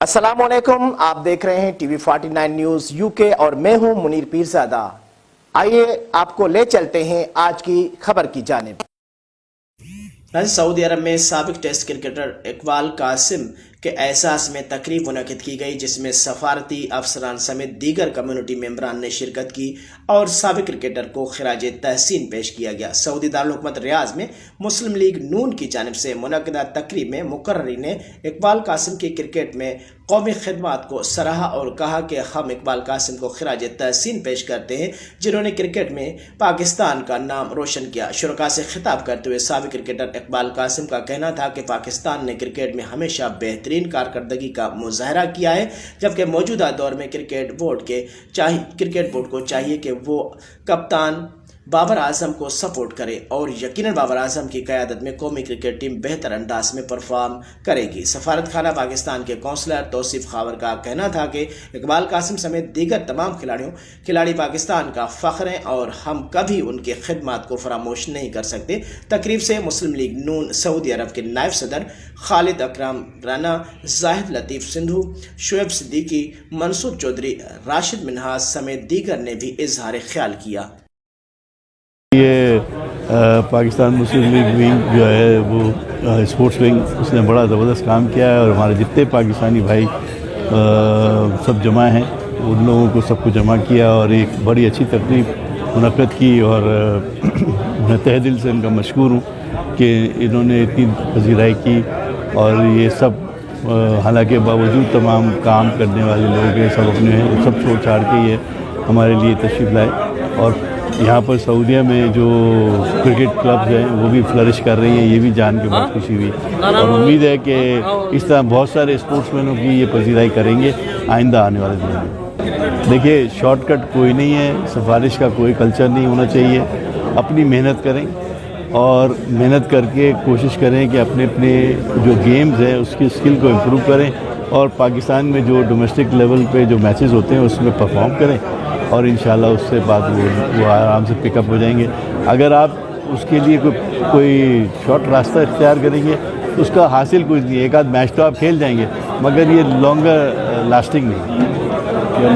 अस्सलाम वालेकुम, आप देख रहे हैं टीवी 49 न्यूज यूके और मैं हूं मुनीर पीरजादा। आइए आपको ले चलते हैं आज की खबर की जानिब। सऊदी अरब में साबिक टेस्ट क्रिकेटर इकबाल कासिम के एहसास में तकरीब मुनक़िद की गई, जिसमें सफारती अफसरान समेत दीगर कम्युनिटी मेंबरान ने शिरकत की और साबिक क्रिकेटर को खिराज तहसीन पेश किया गया। सऊदी दारुल हुकूमत रियाज में मुस्लिम लीग नून की जानिब से मुनक़िदा तकरीब में मुकर्ररीन ने इकबाल कासिम की क्रिकेट में कौमी खिदमत को सराहा और कहा कि हम इकबाल कासिम को खिराज तहसीन पेश करते हैं, जिन्होंने क्रिकेट में पाकिस्तान का नाम रोशन किया। शुरका से खिताब करते हुए साबिक क्रिकेटर इकबाल कासिम का कहना था कि पाकिस्तान ने क्रिकेट में हमेशा बेहतरीन कारकर्दगी का मुजाहरा किया है, जबकि मौजूदा दौर में क्रिकेट बोर्ड को चाहिए कि वो कप्तान बाबर आजम को सपोर्ट करे और यकीनन बाबर आजम की क़यादत में कौमी क्रिकेट टीम बेहतर अंदाज में परफॉर्म करेगी। सफारत खाना पाकिस्तान के कौंसलर तौसीफ खावर का कहना था कि इकबाल कासिम समेत दीगर तमाम खिलाड़ी पाकिस्तान का फ़ख्र हैं और हम कभी उनकी खिदमत को फरामोश नहीं कर सकते। तकरीब से मुस्लिम लीग नून सऊदी अरब के नायब सदर खालिद अकरम राना, जाहिद लतीफ़ सिंधु, शुएब सिद्दीकी, मंसूर चौधरी, राशिद मिन्हाज समेत दीगर ने भी इजहार ख्याल किया। ये पाकिस्तान मुस्लिम लीग विंग जो है वो स्पोर्ट्स विंग, उसने बड़ा ज़बरदस्त काम किया है और हमारे जितने पाकिस्तानी भाई सब जमा हैं, उन लोगों को सबको जमा किया और एक बड़ी अच्छी तकरीब मुनक़्क़द की और मैं तहे दिल से इनका मशकूर हूँ कि इन्होंने इतनी पजीराई की और ये सब हालांकि बावजूद तमाम काम करने वाले लोग हैं, सब अपने सब छोड़ छाड़ के ये हमारे लिए तशरीफ़ लाए और यहाँ पर सऊदीया में जो क्रिकेट क्लब्स हैं वो भी फ्लरिश कर रही हैं, ये भी जान के बहुत खुशी हुई और उम्मीद है कि इस तरह बहुत सारे स्पोर्ट्समैनों की ये पजीराई करेंगे आइंदा आने वाले दिनों में। देखिए, शॉर्टकट कोई नहीं है, सिफारिश का कोई कल्चर नहीं होना चाहिए। अपनी मेहनत करें और मेहनत करके कोशिश करें कि अपने अपने जो गेम्स हैं उसकी स्किल को इम्प्रूव करें और पाकिस्तान में जो डोमेस्टिक लेवल पे जो मैचेस होते हैं उसमें परफॉर्म करें और इंशाल्लाह उससे बाद वो आराम से पिकअप हो जाएंगे। अगर आप उसके लिए कोई शॉर्ट रास्ता इख्तियार करेंगे तो उसका हासिल कुछ नहीं है। एक आध मैच तो आप खेल जाएंगे मगर ये लॉन्गर लास्टिंग नहीं है।